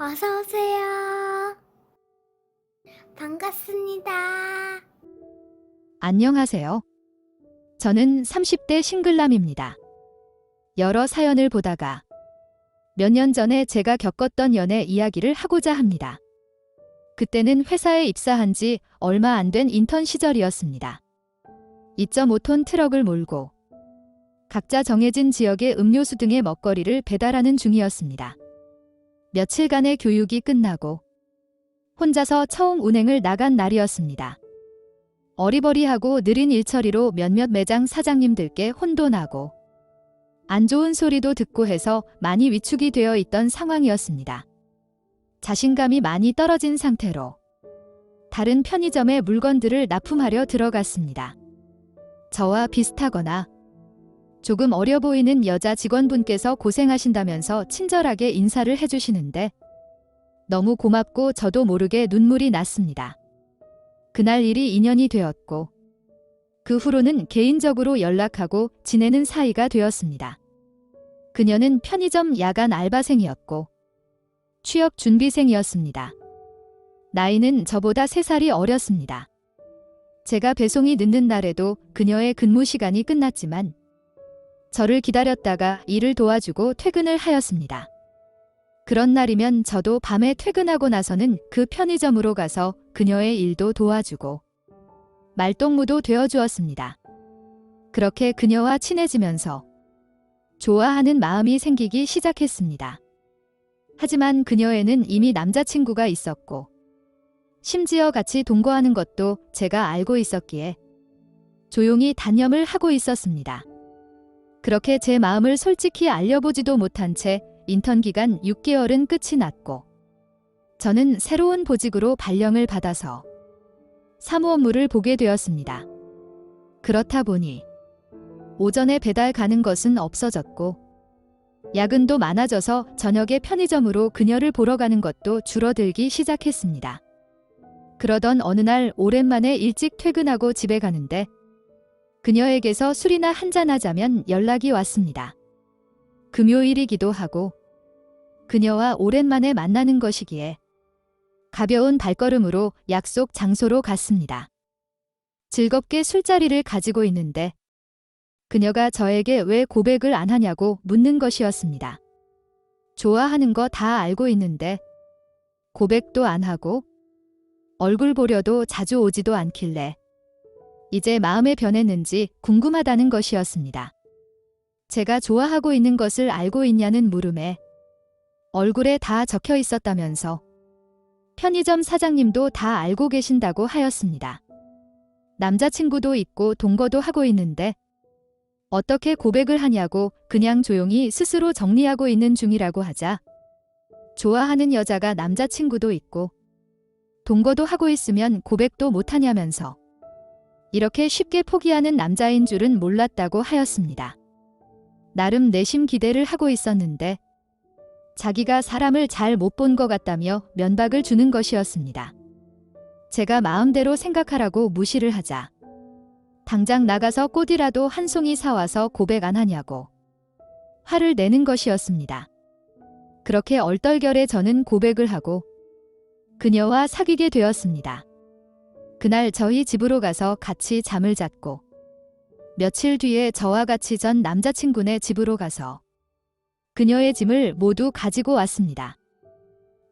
어서 오세요. 반갑습니다. 안녕하세요. 저는 30대 싱글남입니다. 여러 사연을 보다가 몇 년 전에 제가 겪었던 연애 이야기를 하고자 합니다. 그때는 회사에 입사한 지 얼마 안 된 인턴 시절이었습니다. 2.5톤 트럭을 몰고 각자 정해진 지역의 음료수 등의 먹거리를 배달하는 중이었습니다. 며칠간의 교육이 끝나고 혼자서 처음 운행을 나간 날이었습니다. 어리버리하고 느린 일처리로 몇몇 매장 사장님들께 혼돈하고 안 좋은 소리도 듣고 해서 많이 위축이 되어 있던 상황이었습니다. 자신감이 많이 떨어진 상태로 다른 편의점에 물건들을 납품하려 들어갔습니다. 저와 비슷하거나 조금 어려 보이는 여자 직원분께서 고생하신다면서 친절하게 인사를 해주시는데 너무 고맙고 저도 모르게 눈물이 났습니다. 그날 일이 인연이 되었고 그 후로는 개인적으로 연락하고 지내는 사이가 되었습니다. 그녀는 편의점 야간 알바생이었고 취업 준비생이었습니다. 나이는 저보다 3살이 어렸습니다. 제가 배송이 늦는 날에도 그녀의 근무 시간이 끝났지만 저를 기다렸다가 일을 도와주고 퇴근을 하였습니다. 그런 날이면 저도 밤에 퇴근하고 나서는 그 편의점으로 가서 그녀의 일도 도와주고 말동무도 되어주었습니다. 그렇게 그녀와 친해지면서 좋아하는 마음이 생기기 시작했습니다. 하지만 그녀에는 이미 남자친구가 있었고 심지어 같이 동거하는 것도 제가 알고 있었기에 조용히 단념을 하고 있었습니다. 그렇게 제 마음을 솔직히 알려보지도 못한 채 인턴 기간 6개월은 끝이 났고 저는 새로운 보직으로 발령을 받아서 사무 업무를 보게 되었습니다. 그렇다 보니 오전에 배달 가는 것은 없어졌고 야근도 많아져서 저녁에 편의점으로 그녀를 보러 가는 것도 줄어들기 시작했습니다. 그러던 어느 날 오랜만에 일찍 퇴근하고 집에 가는데 그녀에게서 술이나 한잔하자면 연락이 왔습니다. 금요일이기도 하고 그녀와 오랜만에 만나는 것이기에 가벼운 발걸음으로 약속 장소로 갔습니다. 즐겁게 술자리를 가지고 있는데 그녀가 저에게 왜 고백을 안 하냐고 묻는 것이었습니다. 좋아하는 거 다 알고 있는데 고백도 안 하고 얼굴 보려도 자주 오지도 않길래 이제 마음에 변했는지 궁금하다는 것이었습니다. 제가 좋아하고 있는 것을 알고 있냐는 물음에 얼굴에 다 적혀 있었다면서 편의점 사장님도 다 알고 계신다고 하였습니다. 남자친구도 있고 동거도 하고 있는데 어떻게 고백을 하냐고 그냥 조용히 스스로 정리하고 있는 중이라고 하자 좋아하는 여자가 남자친구도 있고 동거도 하고 있으면 고백도 못하냐면서 이렇게 쉽게 포기하는 남자인 줄은 몰랐다고 하였습니다. 나름 내심 기대를 하고 있었는데 자기가 사람을 잘 못 본 것 같다며 면박을 주는 것이었습니다. 제가 마음대로 생각하라고 무시를 하자 당장 나가서 꽃이라도 한 송이 사와서 고백 안 하냐고 화를 내는 것이었습니다. 그렇게 얼떨결에 저는 고백을 하고 그녀와 사귀게 되었습니다. 그날 저희 집으로 가서 같이 잠을 잤고 며칠 뒤에 저와 같이 전 남자친구네 집으로 가서 그녀의 짐을 모두 가지고 왔습니다.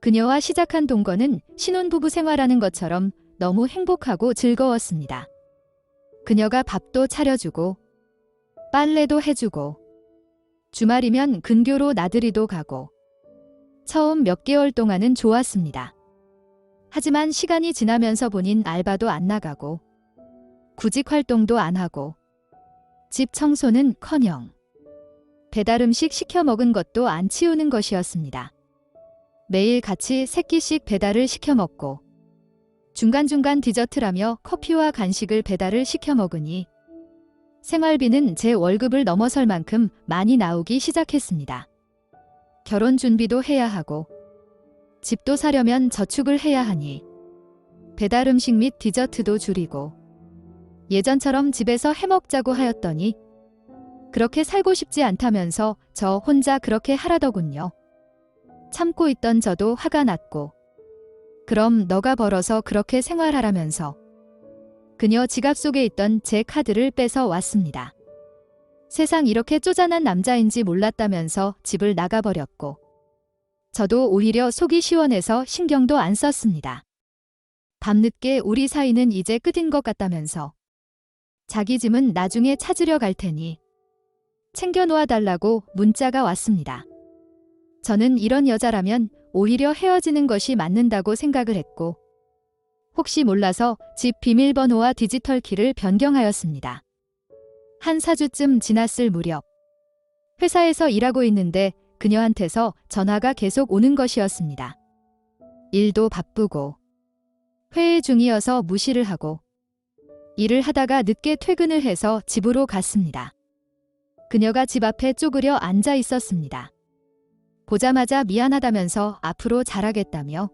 그녀와 시작한 동거는 신혼부부 생활하는 것처럼 너무 행복하고 즐거웠습니다. 그녀가 밥도 차려주고 빨래도 해주고 주말이면 근교로 나들이도 가고 처음 몇 개월 동안은 좋았습니다. 하지만 시간이 지나면서 본인 알바도 안 나가고 구직 활동도 안 하고 집 청소는커녕 배달 음식 시켜 먹은 것도 안 치우는 것이었습니다. 매일 같이 3끼씩 배달을 시켜 먹고 중간중간 디저트라며 커피와 간식을 배달을 시켜 먹으니 생활비는 제 월급을 넘어설 만큼 많이 나오기 시작했습니다. 결혼 준비도 해야 하고 집도 사려면 저축을 해야 하니 배달 음식 및 디저트도 줄이고 예전처럼 집에서 해먹자고 하였더니 그렇게 살고 싶지 않다면서 저 혼자 그렇게 하라더군요. 참고 있던 저도 화가 났고, 그럼 너가 벌어서 그렇게 생활하라면서 그녀 지갑 속에 있던 제 카드를 뺏어 왔습니다. 세상 이렇게 쪼잔한 남자인지 몰랐다면서 집을 나가버렸고, 저도 오히려 속이 시원해서 신경도 안 썼습니다. 밤늦게 우리 사이는 이제 끝인 것 같다면서 자기 짐은 나중에 찾으려 갈 테니 챙겨놓아 달라고 문자가 왔습니다. 저는 이런 여자라면 오히려 헤어지는 것이 맞는다고 생각을 했고, 혹시 몰라서 집 비밀번호와 디지털 키를 변경하였습니다. 한 4주쯤 지났을 무렵, 회사에서 일하고 있는데 그녀한테서 전화가 계속 오는 것이었습니다. 일도 바쁘고 회의 중이어서 무시를 하고 일을 하다가 늦게 퇴근을 해서 집으로 갔습니다. 그녀가 집 앞에 쪼그려 앉아 있었습니다. 보자마자 미안하다면서 앞으로 잘하겠다며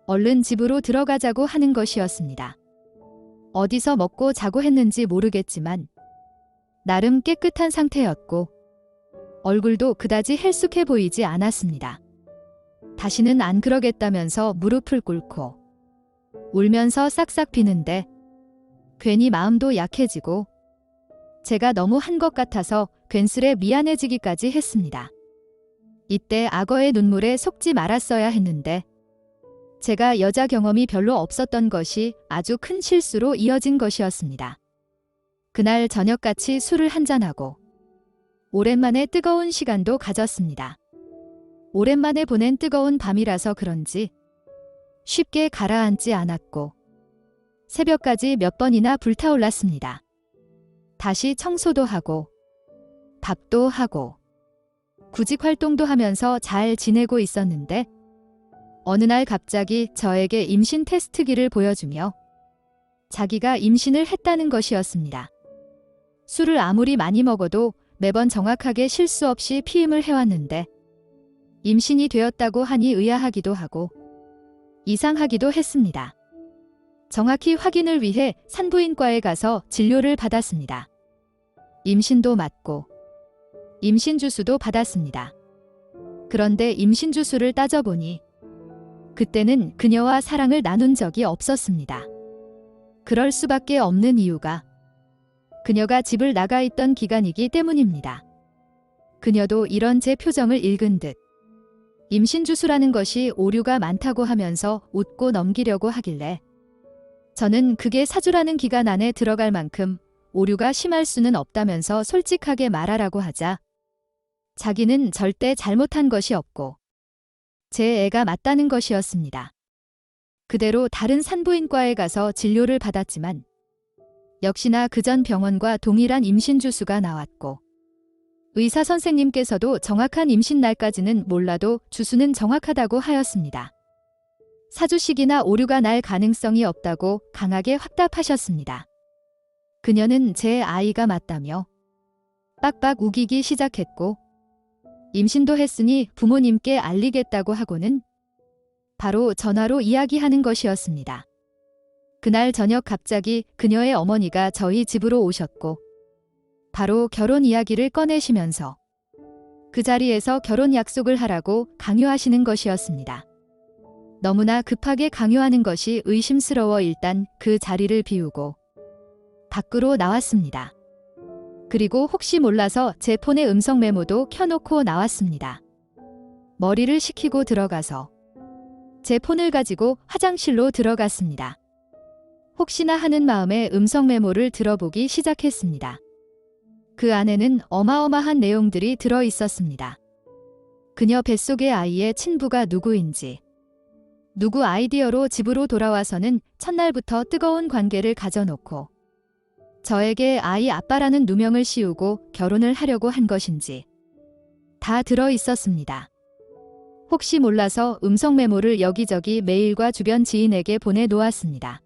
얼른 집으로 들어가자고 하는 것이었습니다. 어디서 먹고 자고 했는지 모르겠지만 나름 깨끗한 상태였고 얼굴도 그다지 헬쑥해 보이지 않았습니다. 다시는 안 그러겠다면서 무릎을 꿇고 울면서 싹싹 비는데 괜히 마음도 약해지고 제가 너무 한 것 같아서 괜스레 미안해지기까지 했습니다. 이때 악어의 눈물에 속지 말았어야 했는데 제가 여자 경험이 별로 없었던 것이 아주 큰 실수로 이어진 것이었습니다. 그날 저녁같이 술을 한잔하고 오랜만에 뜨거운 시간도 가졌습니다. 오랜만에 보낸 뜨거운 밤이라서 그런지 쉽게 가라앉지 않았고 새벽까지 몇 번이나 불타올랐습니다. 다시 청소도 하고 밥도 하고 구직 활동도 하면서 잘 지내고 있었는데 어느 날 갑자기 저에게 임신 테스트기를 보여주며 자기가 임신을 했다는 것이었습니다. 술을 아무리 많이 먹어도 매번 정확하게 실수 없이 피임을 해왔는데 임신이 되었다고 하니 의아하기도 하고 이상하기도 했습니다. 정확히 확인을 위해 산부인과에 가서 진료를 받았습니다. 임신도 맞고 임신 주수도 받았습니다. 그런데 임신 주수를 따져보니 그때는 그녀와 사랑을 나눈 적이 없었습니다. 그럴 수밖에 없는 이유가 그녀가 집을 나가 있던 기간이기 때문입니다. 그녀도 이런 제 표정을 읽은 듯 임신 주수라는 것이 오류가 많다고 하면서 웃고 넘기려고 하길래 저는 그게 4주라는 기간 안에 들어갈 만큼 오류가 심할 수는 없다면서 솔직하게 말하라고 하자 자기는 절대 잘못한 것이 없고 제 애가 맞다는 것이었습니다. 그대로 다른 산부인과에 가서 진료를 받았지만 역시나 그전 병원과 동일한 임신 주수가 나왔고 의사 선생님께서도 정확한 임신 날까지는 몰라도 주수는 정확하다고 하였습니다. 4주씩이나 오류가 날 가능성이 없다고 강하게 확답하셨습니다. 그녀는 제 아이가 맞다며 빡빡 우기기 시작했고 임신도 했으니 부모님께 알리겠다고 하고는 바로 전화로 이야기하는 것이었습니다. 그날 저녁 갑자기 그녀의 어머니가 저희 집으로 오셨고 바로 결혼 이야기를 꺼내시면서 그 자리에서 결혼 약속을 하라고 강요하시는 것이었습니다. 너무나 급하게 강요하는 것이 의심스러워 일단 그 자리를 비우고 밖으로 나왔습니다. 그리고 혹시 몰라서 제 폰에 음성 메모도 켜놓고 나왔습니다. 머리를 식히고 들어가서 제 폰을 가지고 화장실로 들어갔습니다. 혹시나 하는 마음에 음성 메모를 들어보기 시작했습니다. 그 안에는 어마어마한 내용들이 들어 있었습니다. 그녀 뱃속의 아이의 친부가 누구인지, 누구 아이디어로 집으로 돌아와서는 첫날부터 뜨거운 관계를 가져놓고 저에게 아이 아빠라는 누명을 씌우고 결혼을 하려고 한 것인지 다 들어 있었습니다. 혹시 몰라서 음성 메모를 여기저기 메일과 주변 지인에게 보내놓았습니다.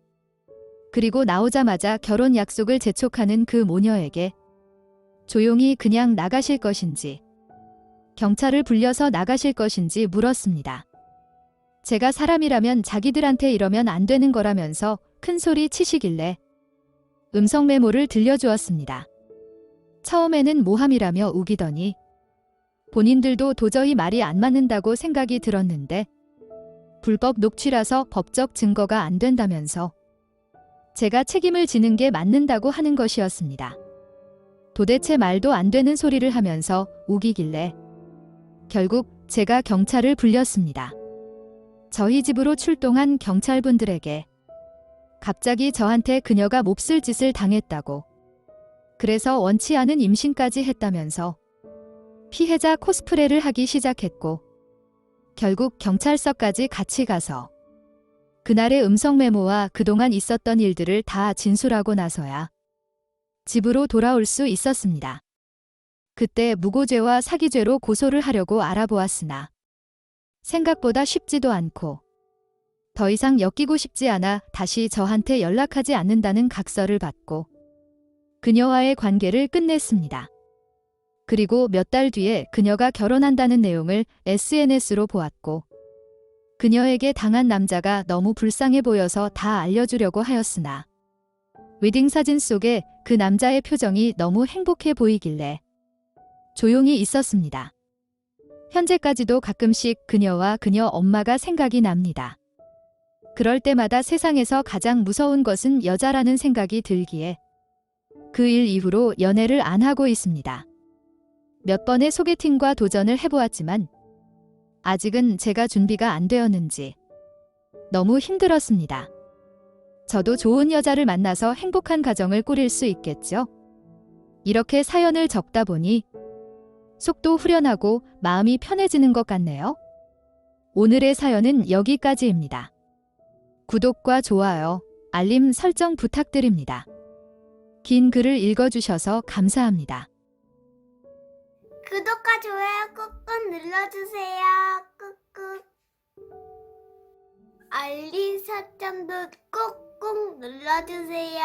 그리고 나오자마자 결혼 약속을 재촉하는 그 모녀에게 조용히 그냥 나가실 것인지 경찰을 불려서 나가실 것인지 물었습니다. 제가 사람이라면 자기들한테 이러면 안 되는 거라면서 큰 소리 치시길래 음성 메모를 들려주었습니다. 처음에는 모함이라며 우기더니 본인들도 도저히 말이 안 맞는다고 생각이 들었는데 불법 녹취라서 법적 증거가 안 된다면서 제가 책임을 지는 게 맞는다고 하는 것이었습니다. 도대체 말도 안 되는 소리를 하면서 우기길래 결국 제가 경찰을 불렸습니다. 저희 집으로 출동한 경찰분들에게 갑자기 저한테 그녀가 몹쓸 짓을 당했다고, 그래서 원치 않은 임신까지 했다면서 피해자 코스프레를 하기 시작했고, 결국 경찰서까지 같이 가서 그날의 음성 메모와 그동안 있었던 일들을 다 진술하고 나서야 집으로 돌아올 수 있었습니다. 그때 무고죄와 사기죄로 고소를 하려고 알아보았으나 생각보다 쉽지도 않고 더 이상 엮이고 싶지 않아 다시 저한테 연락하지 않는다는 각서를 받고 그녀와의 관계를 끝냈습니다. 그리고 몇 달 뒤에 그녀가 결혼한다는 내용을 SNS로 보았고 그녀에게 당한 남자가 너무 불쌍해 보여서 다 알려주려고 하였으나 웨딩 사진 속에 그 남자의 표정이 너무 행복해 보이길래 조용히 있었습니다. 현재까지도 가끔씩 그녀와 그녀 엄마가 생각이 납니다. 그럴 때마다 세상에서 가장 무서운 것은 여자라는 생각이 들기에 그 일 이후로 연애를 안 하고 있습니다. 몇 번의 소개팅과 도전을 해보았지만 아직은 제가 준비가 안 되었는지 너무 힘들었습니다. 저도 좋은 여자를 만나서 행복한 가정을 꾸릴 수 있겠죠? 이렇게 사연을 적다 보니 속도 후련하고 마음이 편해지는 것 같네요. 오늘의 사연은 여기까지입니다. 구독과 좋아요, 알림 설정 부탁드립니다. 긴 글을 읽어주셔서 감사합니다. 구독과 좋아요 꾹꾹 눌러주세요. 꾹꾹. 알림 설정도 꾹꾹 눌러주세요.